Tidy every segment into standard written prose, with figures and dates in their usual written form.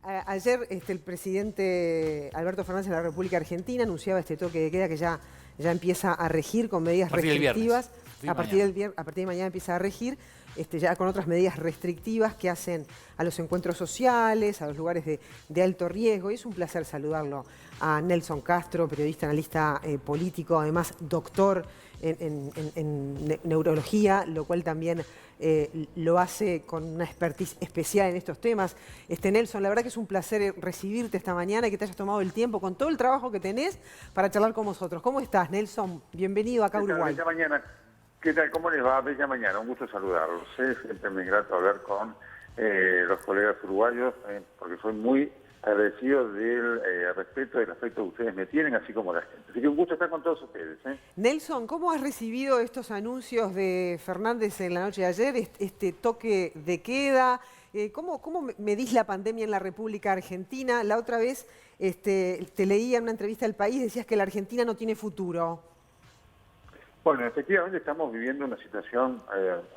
Ayer el presidente Alberto Fernández de la República Argentina anunciaba este toque de queda que ya empieza a regir con medidas restrictivas. A partir de mañana empieza a regir ya con otras medidas restrictivas que hacen a los encuentros sociales, a los lugares de alto riesgo. Y es un placer saludarlo a Nelson Castro, periodista, analista político, además doctor en neurología, lo cual también lo hace con una expertise especial en estos temas. Nelson, la verdad que es un placer recibirte esta mañana y que te hayas tomado el tiempo con todo el trabajo que tenés para charlar con nosotros. ¿Cómo estás, Nelson? Bienvenido acá a Uruguay. Bella mañana. ¿Qué tal? ¿Cómo les va? Bella mañana. Un gusto saludarlos. Siempre me es grato hablar con los colegas uruguayos porque soy muy agradecido del respeto y del afecto que ustedes me tienen, así como la gente. Así que un gusto estar con todos ustedes. Nelson, ¿cómo has recibido estos anuncios de Fernández en la noche de ayer, este toque de queda? ¿Cómo medís la pandemia en la República Argentina? La otra vez te leía en una entrevista al País, decías que la Argentina no tiene futuro. Bueno, efectivamente estamos viviendo una situación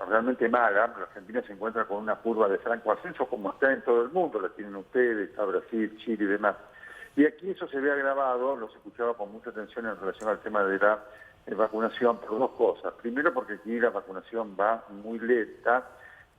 realmente mala. La Argentina se encuentra con una curva de franco ascenso, como está en todo el mundo, la tienen ustedes, está Brasil, Chile y demás. Y aquí eso se ve agravado, los escuchaba con mucha atención en relación al tema de la vacunación, por dos cosas. Primero, porque aquí la vacunación va muy lenta,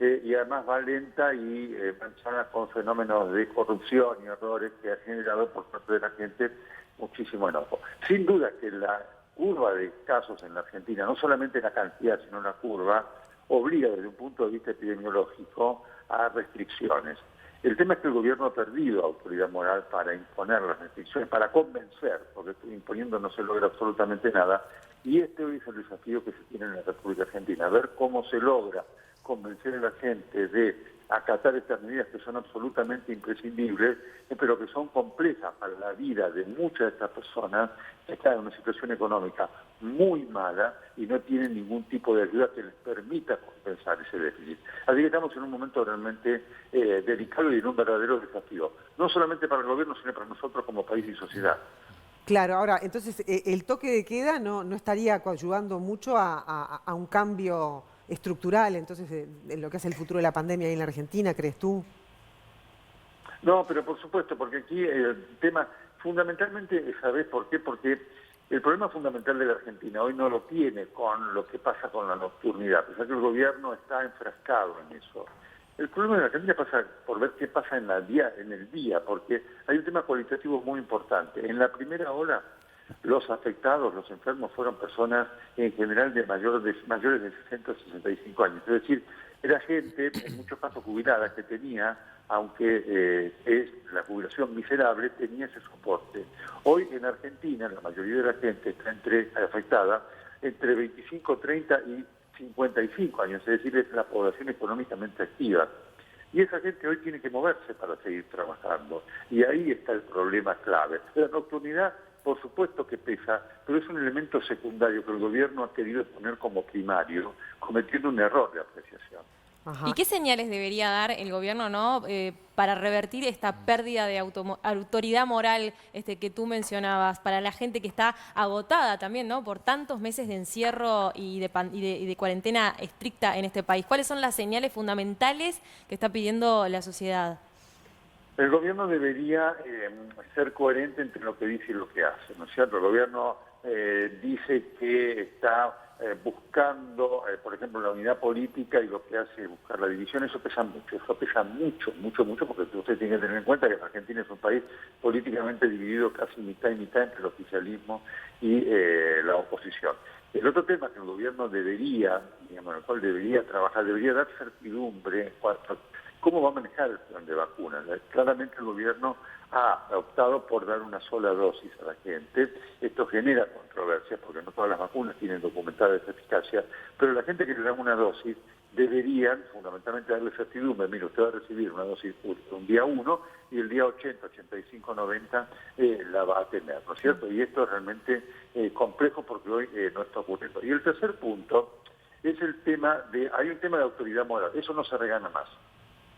y además va lenta y manchada con fenómenos de corrupción y errores que ha generado por parte de la gente muchísimo enojo. Sin duda que la curva de casos en la Argentina, no solamente la cantidad, sino la curva, obliga desde un punto de vista epidemiológico a restricciones. El tema es que el gobierno ha perdido autoridad moral para imponer las restricciones, para convencer, porque imponiendo no se logra absolutamente nada, y este hoy es el desafío que se tiene en la República Argentina, ver cómo se logra convencer a la gente de acatar estas medidas que son absolutamente imprescindibles, pero que son complejas para la vida de muchas de estas personas que están en una situación económica muy mala y no tienen ningún tipo de ayuda que les permita compensar ese déficit. Así que estamos en un momento realmente delicado y en un verdadero desafío, no solamente para el gobierno, sino para nosotros como país y sociedad. Claro, ahora, entonces, el toque de queda no estaría ayudando mucho a un cambio estructural, entonces, en lo que hace el futuro de la pandemia ahí en la Argentina, ¿crees tú? No, pero por supuesto, porque aquí el tema, fundamentalmente, ¿sabés por qué? Porque el problema fundamental de la Argentina hoy no lo tiene con lo que pasa con la nocturnidad, o sea que el gobierno está enfrascado en eso. El problema de la Argentina pasa por ver qué pasa en el día, porque hay un tema cualitativo muy importante. En la primera ola, los afectados, los enfermos, fueron personas en general de mayores de 60 o 65 años. Es decir, era gente, en muchos casos jubilada, que tenía, aunque es la jubilación miserable, tenía ese soporte. Hoy en Argentina, la mayoría de la gente está afectada entre 25, 30 y 55 años, es decir, es la población económicamente activa. Y esa gente hoy tiene que moverse para seguir trabajando. Y ahí está el problema clave. La nocturnidad, por supuesto que pesa, pero es un elemento secundario que el gobierno ha querido poner como primario, cometiendo un error de apreciación. Ajá. ¿Y qué señales debería dar el gobierno, para revertir esta pérdida de autoridad moral que tú mencionabas, para la gente que está agotada también, ¿no?, por tantos meses de encierro y de cuarentena estricta en este país? ¿Cuáles son las señales fundamentales que está pidiendo la sociedad? El gobierno debería ser coherente entre lo que dice y lo que hace, ¿no es cierto? El gobierno dice que está buscando, por ejemplo, la unidad política, y lo que hace es buscar la división. Eso pesa mucho, porque usted tiene que tener en cuenta que Argentina es un país políticamente dividido casi mitad y mitad entre el oficialismo y la oposición. El otro tema que el gobierno debería, digamos, en el cual debería trabajar, debería dar certidumbre cómo va a manejar el plan de vacunas. Claramente el gobierno ha optado por dar una sola dosis a la gente. Esto genera controversias porque no todas las vacunas tienen documentada esa eficacia, pero la gente que le dan una dosis deberían fundamentalmente darle certidumbre. Mire, usted va a recibir una dosis un día 1 y el día 80, 85, 90 la va a tener, ¿no es cierto? Y esto es realmente complejo porque hoy no está ocurriendo. Y el tercer punto es el tema hay un tema de autoridad moral. Eso no se regana más.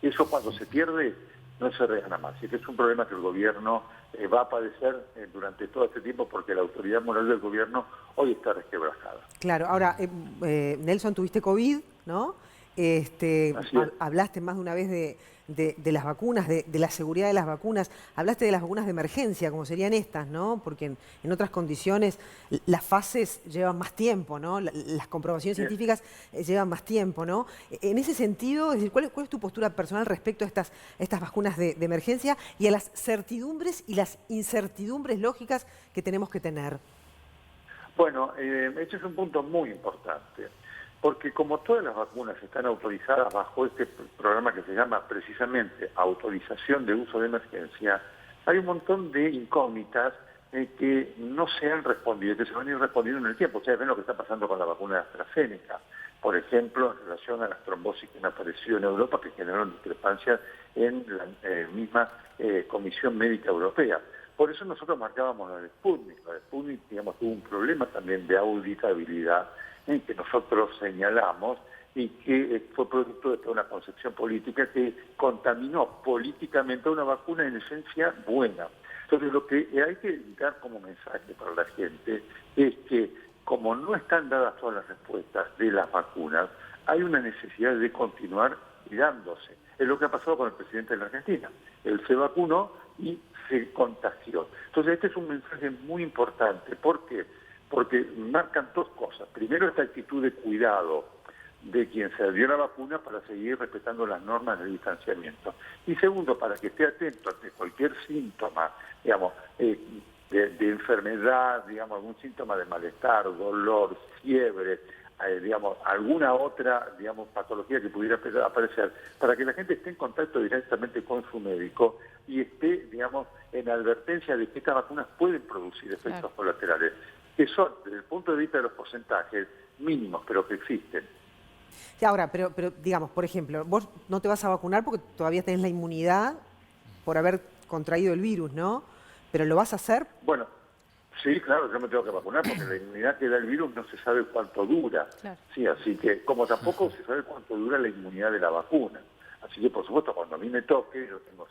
Eso cuando se pierde no se regana más. Y este es un problema que el gobierno va a padecer durante todo este tiempo, porque la autoridad moral del gobierno hoy está resquebrajada. Claro, ahora, Nelson, tuviste COVID, ¿no? Hablaste más de una vez de las vacunas, de la seguridad de las vacunas. Hablaste de las vacunas de emergencia, como serían estas, ¿no? Porque en otras condiciones las fases llevan más tiempo, ¿no? Las comprobaciones científicas llevan más tiempo, ¿no? En ese sentido, es decir, ¿cuál es tu postura personal respecto a estas vacunas de emergencia y a las certidumbres y las incertidumbres lógicas que tenemos que tener? Bueno, este es un punto muy importante, porque como todas las vacunas están autorizadas bajo este programa que se llama precisamente autorización de uso de emergencia, hay un montón de incógnitas que no se han respondido, que se van a ir respondiendo en el tiempo. Ustedes ven lo que está pasando con la vacuna de AstraZeneca, por ejemplo, en relación a las trombosis que han aparecido en Europa, que generaron discrepancias en la misma Comisión Médica Europea. Por eso nosotros marcábamos la de Sputnik. La de Sputnik, digamos, tuvo un problema también de auditabilidad que nosotros señalamos y que fue producto de toda una concepción política que contaminó políticamente una vacuna en esencia buena. Entonces lo que hay que dar como mensaje para la gente es que como no están dadas todas las respuestas de las vacunas, hay una necesidad de continuar cuidándose. Es lo que ha pasado con el presidente de la Argentina. Él se vacunó y se contagió. Entonces este es un mensaje muy importante. ¿Por qué? Porque marcan dos cosas. Primero, esta actitud de cuidado de quien se dio la vacuna para seguir respetando las normas de distanciamiento. Y segundo, para que esté atento ante cualquier síntoma, digamos, de enfermedad, digamos, algún síntoma de malestar, dolor, fiebre, digamos, alguna otra, digamos, patología que pudiera aparecer, para que la gente esté en contacto directamente con su médico y esté, digamos, en advertencia de que estas vacunas pueden producir efectos colaterales, que son, desde el punto de vista de los porcentajes, mínimos, pero que existen. Sí, ahora, pero digamos, por ejemplo, vos no te vas a vacunar porque todavía tenés la inmunidad por haber contraído el virus, ¿no? ¿Pero lo vas a hacer? Bueno, sí, claro, yo me tengo que vacunar porque la inmunidad que da el virus no se sabe cuánto dura. Claro. Sí, así que, como tampoco se sabe cuánto dura la inmunidad de la vacuna. Así que, por supuesto, cuando a mí me toque, yo tengo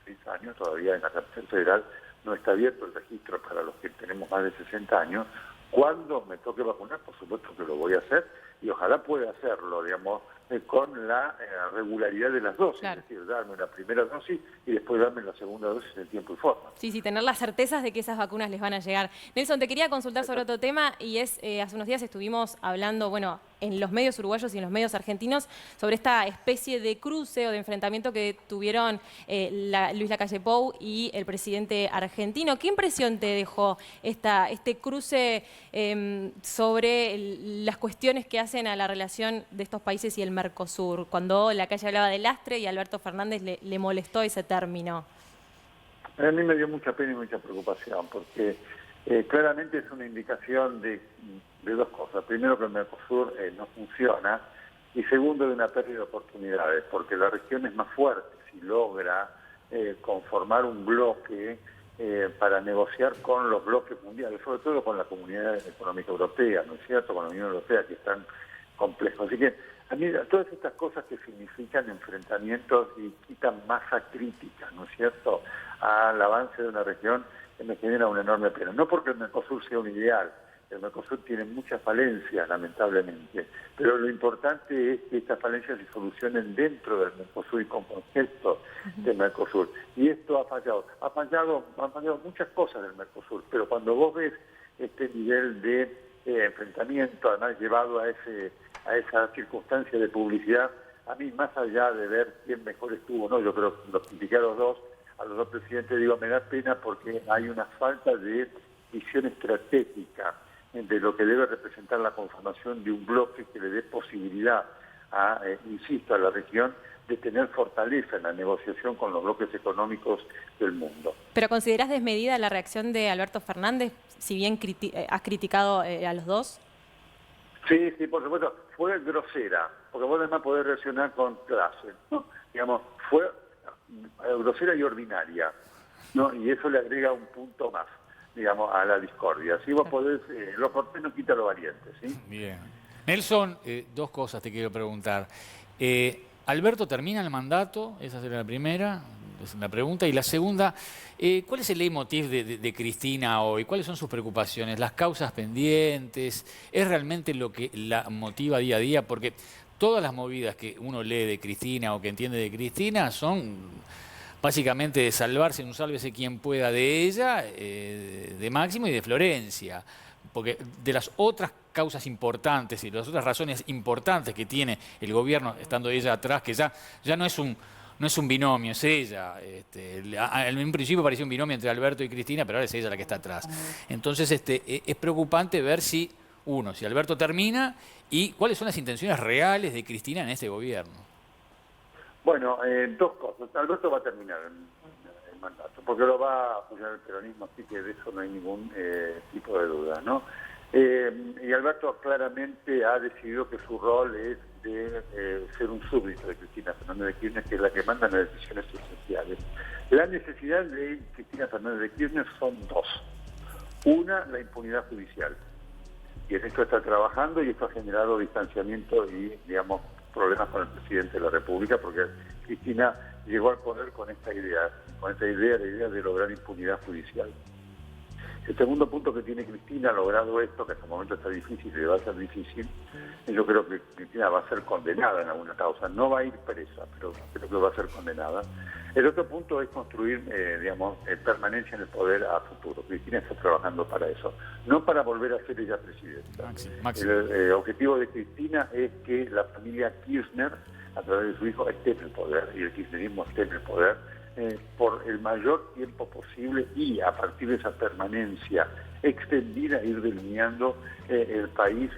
66 años, todavía en la capital federal no está abierto el registro para los que tenemos más de 60 años. Cuando me toque vacunar, por supuesto que lo voy a hacer y ojalá pueda hacerlo, digamos, con la regularidad de las dosis, es decir, darme la primera dosis y después darme la segunda dosis en tiempo y forma. Sí, tener las certezas de que esas vacunas les van a llegar. Nelson, te quería consultar sobre otro tema y es, hace unos días estuvimos hablando, bueno, en los medios uruguayos y en los medios argentinos sobre esta especie de cruce o de enfrentamiento que tuvieron Luis Lacalle Pou y el presidente argentino. ¿Qué impresión te dejó este cruce sobre las cuestiones que hacen a la relación de estos países y el Mercosur? Cuando Lacalle hablaba de lastre y Alberto Fernández le molestó ese término. A mí me dio mucha pena y mucha preocupación porque claramente es una indicación de dos cosas. Primero, que el Mercosur no funciona y segundo, de una pérdida de oportunidades, porque la región es más fuerte si logra conformar un bloque para negociar con los bloques mundiales, sobre todo con la Comunidad Económica Europea, ¿no es cierto?, con la Unión Europea, que es tan complejo. Así que a mí todas estas cosas que significan enfrentamientos y quitan masa crítica, ¿no es cierto?, al avance de una región, que me genera una enorme pena. No porque el Mercosur sea un ideal, el Mercosur tiene muchas falencias, lamentablemente, pero lo importante es que estas falencias se solucionen dentro del Mercosur y con conceptos del Mercosur. Y esto ha fallado. Han fallado muchas cosas del Mercosur, pero cuando vos ves este nivel de enfrentamiento, además llevado a esa circunstancia de publicidad, a mí, más allá de ver quién mejor estuvo, no, yo creo que los critiqué a los dos presidentes, digo, me da pena porque hay una falta de visión estratégica de lo que debe representar la conformación de un bloque que le dé posibilidad insisto, a la región de tener fortaleza en la negociación con los bloques económicos del mundo. ¿Pero considerás desmedida la reacción de Alberto Fernández, si bien has criticado a los dos? Sí, por supuesto, fue grosera, porque vos además podés reaccionar con clase, ¿no? Digamos, fue grosera y ordinaria, ¿no? Y eso le agrega un punto más, digamos, a la discordia. Si vos podés, lo cortés no quita lo valiente, ¿sí? Bien. Nelson, dos cosas te quiero preguntar. ¿Alberto termina el mandato? Esa sería la primera, es una pregunta. Y la segunda, ¿cuál es el leitmotiv de Cristina hoy? ¿Cuáles son sus preocupaciones? ¿Las causas pendientes? ¿Es realmente lo que la motiva día a día? Porque todas las movidas que uno lee de Cristina o que entiende de Cristina son básicamente de salvarse, un sálvese quien pueda de ella, de Máximo y de Florencia. Porque de las otras causas importantes y de las otras razones importantes que tiene el gobierno, estando ella atrás, que ya no es un binomio, es ella. En un principio parecía un binomio entre Alberto y Cristina, pero ahora es ella la que está atrás. Entonces es preocupante ver si Alberto termina y cuáles son las intenciones reales de Cristina en este gobierno. Bueno, dos cosas. Alberto va a terminar el mandato, porque lo va a apoyar el peronismo, así que de eso no hay ningún tipo de duda, ¿no? Y Alberto claramente ha decidido que su rol es de ser un súbdito de Cristina Fernández de Kirchner, que es la que manda las decisiones esenciales. La necesidad de Cristina Fernández de Kirchner son dos. Una, la impunidad judicial. Y en esto está trabajando y esto ha generado distanciamiento y, digamos, problemas con el presidente de la República, porque Cristina llegó al poder con esta idea, la idea de lograr impunidad judicial. El segundo punto que tiene Cristina, ha logrado esto, que hasta el momento está difícil y le va a ser difícil, yo creo que Cristina va a ser condenada en alguna causa, no va a ir presa, pero creo que va a ser condenada. El otro punto es construir, permanencia en el poder a futuro. Cristina está trabajando para eso, no para volver a ser ella presidenta. El objetivo de Cristina es que la familia Kirchner, a través de su hijo, esté en el poder, y el kirchnerismo esté en el poder, por el mayor tiempo posible, y a partir de esa permanencia extendida ir delineando el país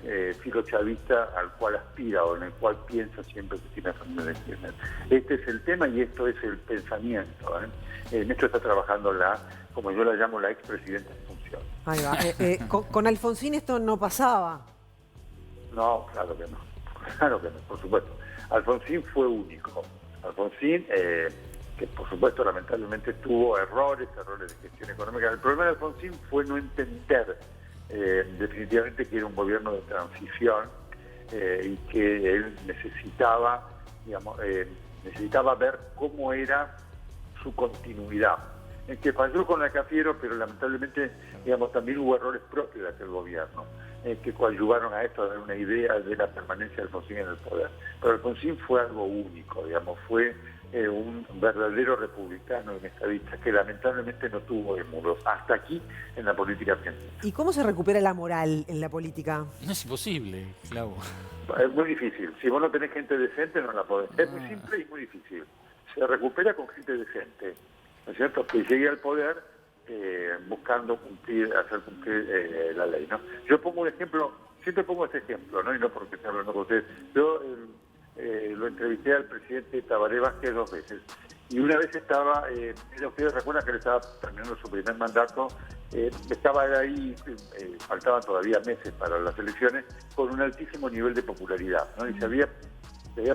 filochavista al cual aspira o en el cual piensa siempre Cristina Fernández de Kirchner. Este es el tema y esto es el pensamiento. En esto está trabajando como yo la llamo, la expresidenta en función. Ahí va. Con Alfonsín esto no pasaba. No, claro que no. Claro que no, por supuesto. Alfonsín fue único. Alfonsín, que por supuesto lamentablemente tuvo errores de gestión económica. El problema de Alfonsín fue no entender definitivamente que era un gobierno de transición y que él necesitaba, necesitaba ver cómo era su continuidad. En que falló con la Cafiero, pero lamentablemente, también hubo errores propios de aquel gobierno que coadyuvaron a esto, a dar una idea de la permanencia de Alfonsín en el poder. Pero Alfonsín fue algo único, fue un verdadero republicano, un estadista que lamentablemente no tuvo émulos hasta aquí en la política argentina. ¿Y cómo se recupera la moral en la política? No es imposible, Clau. Es muy difícil. Si vos no tenés gente decente, no la podés. Es muy simple y muy difícil. Se recupera con gente decente, ¿no es cierto? Que llegue al poder buscando hacer cumplir la ley, ¿no? Yo pongo un ejemplo, siempre pongo este ejemplo, ¿no? Y no porque esté hablando con ustedes. Yo lo entrevisté al presidente Tabaré Vázquez 2 veces. Y una vez estaba, ustedes recuerdan que él estaba terminando su primer mandato, estaba ahí, faltaban todavía meses para las elecciones, con un altísimo nivel de popularidad, ¿no? Y se había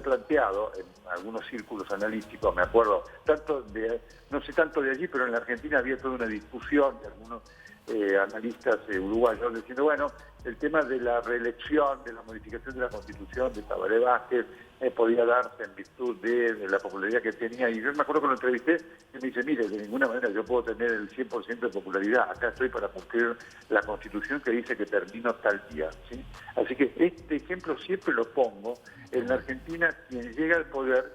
planteado en algunos círculos analíticos, me acuerdo, no sé tanto de allí, pero en la Argentina había toda una discusión de algunos analistas uruguayos diciendo, bueno, el tema de la reelección, de la modificación de la Constitución de Tabaré Vázquez podía darse en virtud de la popularidad que tenía. Y yo me acuerdo que lo entrevisté y me dice, mire, de ninguna manera yo puedo tener el 100% de popularidad. Acá estoy para cumplir la Constitución que dice que termino tal día, ¿sí? Así que este ejemplo siempre lo pongo. En la Argentina, quien llega al poder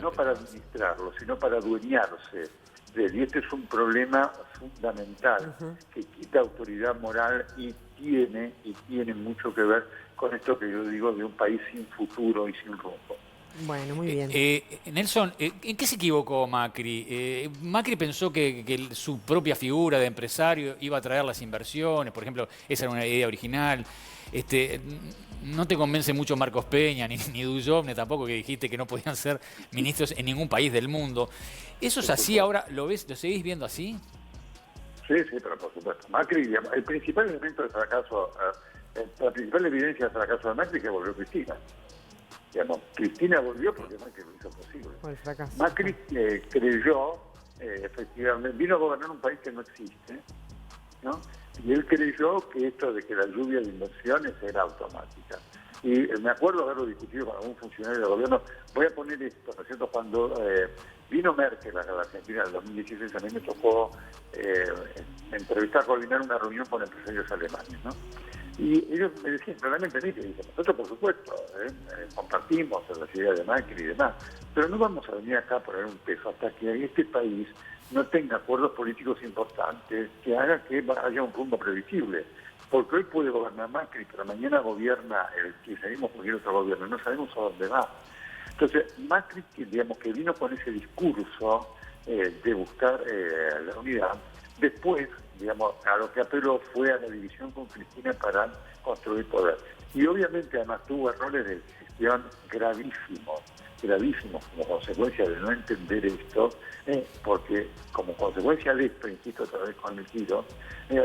no para administrarlo, sino para adueñarse de él. Y este es un problema fundamental que quita autoridad moral y tiene mucho que ver con esto que yo digo de un país sin futuro y sin rumbo. Bueno, muy bien. Nelson, ¿en qué se equivocó Macri? Macri pensó que su propia figura de empresario iba a traer las inversiones, por ejemplo, esa era una idea original. No te convence mucho Marcos Peña, ni Dujovne tampoco, que dijiste que no podían ser ministros en ningún país del mundo. ¿Eso es así ahora? ¿Lo seguís viendo así? Sí, pero por supuesto. Macri, el principal elemento de fracaso, la principal evidencia del fracaso de Macri es que volvió Cristina. Cristina volvió porque Macri lo hizo posible. Macri creyó, efectivamente, vino a gobernar un país que no existe, ¿no? Y él creyó que esto de que la lluvia de inversiones era automática. Y me acuerdo haberlo discutido con algún funcionario del gobierno. Voy a poner esto, ¿no es cierto? Cuando vino Merkel a la Argentina en el 2016, a mí me tocó coordinar una reunión con empresarios alemanes, ¿no? Y ellos me decían claramente, dicen, nosotros por supuesto compartimos las ideas de Macri y demás, pero no vamos a venir acá a poner un peso hasta que en este país no tenga acuerdos políticos importantes que haga que haya un rumbo previsible. Porque hoy puede gobernar Macri, pero mañana gobierna el que seguimos cualquier otro gobierno, no sabemos a dónde va. Entonces, Macri, digamos, que vino con ese discurso de buscar la unidad, después, digamos, a lo que apeló fue a la división con Cristina para construir poder. Y obviamente además tuvo errores de gestión gravísimos como consecuencia de no entender esto, porque como consecuencia de esto, insisto otra vez con el giro,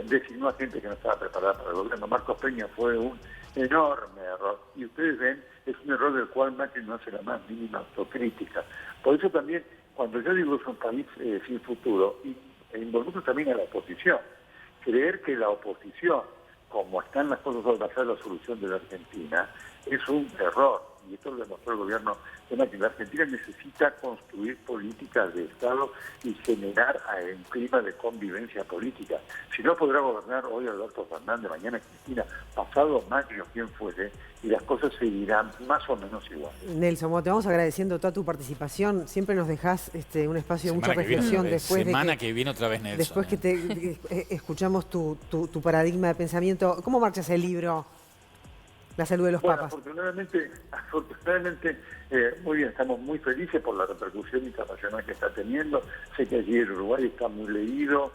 designó a gente que no estaba preparada para el gobierno. Marcos Peña fue un enorme error, y ustedes ven, es un error del cual Macri no hace la más mínima autocrítica. Por eso también, cuando yo digo es un país sin futuro, involucro también a la oposición. Creer que la oposición, como están las cosas hoy, va a ser la solución de la Argentina, es un error. Y esto lo demostró el gobierno de Macri. La Argentina necesita construir políticas de Estado y generar un clima de convivencia política. Si no, podrá gobernar hoy Alberto Fernández, mañana Cristina, pasado Macri o quien fuere, y las cosas seguirán más o menos igual. Nelson, te vamos agradeciendo toda tu participación. Siempre nos dejás un espacio de mucha reflexión después de que viene otra vez Nelson. Después que escuchamos tu paradigma de pensamiento. ¿Cómo marchas el libro? La salud de los papas. Afortunadamente, muy bien, estamos muy felices por la repercusión internacional que está teniendo. Sé que allí en Uruguay está muy leído.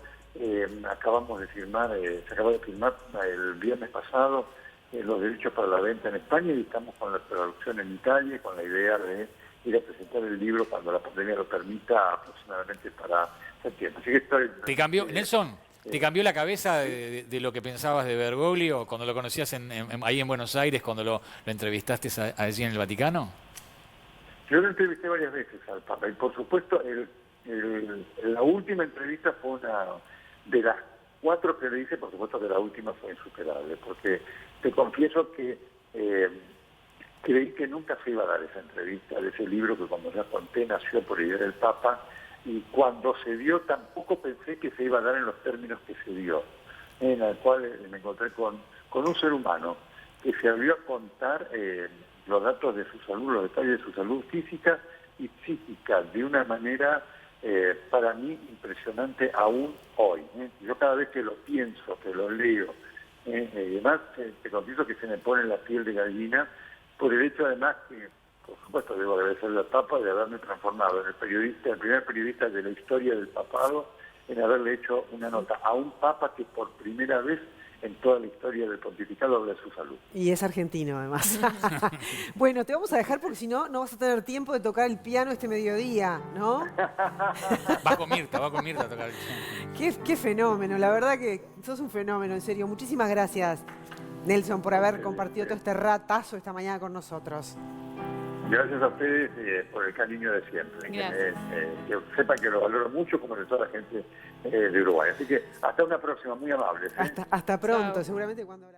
Acabamos de firmar, se acaba de firmar el viernes pasado los derechos para la venta en España, y estamos con la traducción en Italia, con la idea de ir a presentar el libro cuando la pandemia lo permita, aproximadamente para septiembre. Así que estoy... ¿Te cambió, Nelson? ¿Te cambió la cabeza de lo que pensabas de Bergoglio cuando lo conocías ahí en Buenos Aires, cuando lo entrevistaste allí en el Vaticano? Yo lo entrevisté varias veces al Papa, y por supuesto la última entrevista fue una de las 4 que le hice. Por supuesto que la última fue insuperable, porque te confieso que creí que nunca se iba a dar esa entrevista de ese libro que, como ya conté, nació por idea del Papa. Y cuando se dio, tampoco pensé que se iba a dar en los términos que se dio, en el cual me encontré con un ser humano que se abrió a contar los datos de su salud, los detalles de su salud física y psíquica, de una manera para mí impresionante aún hoy. Yo cada vez que lo pienso, que lo leo, además te confieso que se me pone la piel de gallina, por el hecho además que, por supuesto, debo agradecerle al Papa de haberme transformado en el primer periodista de la historia del papado, en haberle hecho una nota a un Papa que por primera vez en toda la historia del pontificado habla de su salud. Y es argentino, además. Bueno, te vamos a dejar porque si no, no vas a tener tiempo de tocar el piano este mediodía, ¿no? Va con Mirta a tocar el piano. Qué fenómeno, la verdad que sos un fenómeno, en serio. Muchísimas gracias, Nelson, por haber compartido todo este ratazo esta mañana con nosotros. Gracias a ustedes por el cariño de siempre. Que sepan que lo valoro mucho, como de toda la gente de Uruguay. Así que hasta una próxima, muy amable. Hasta pronto, seguramente cuando...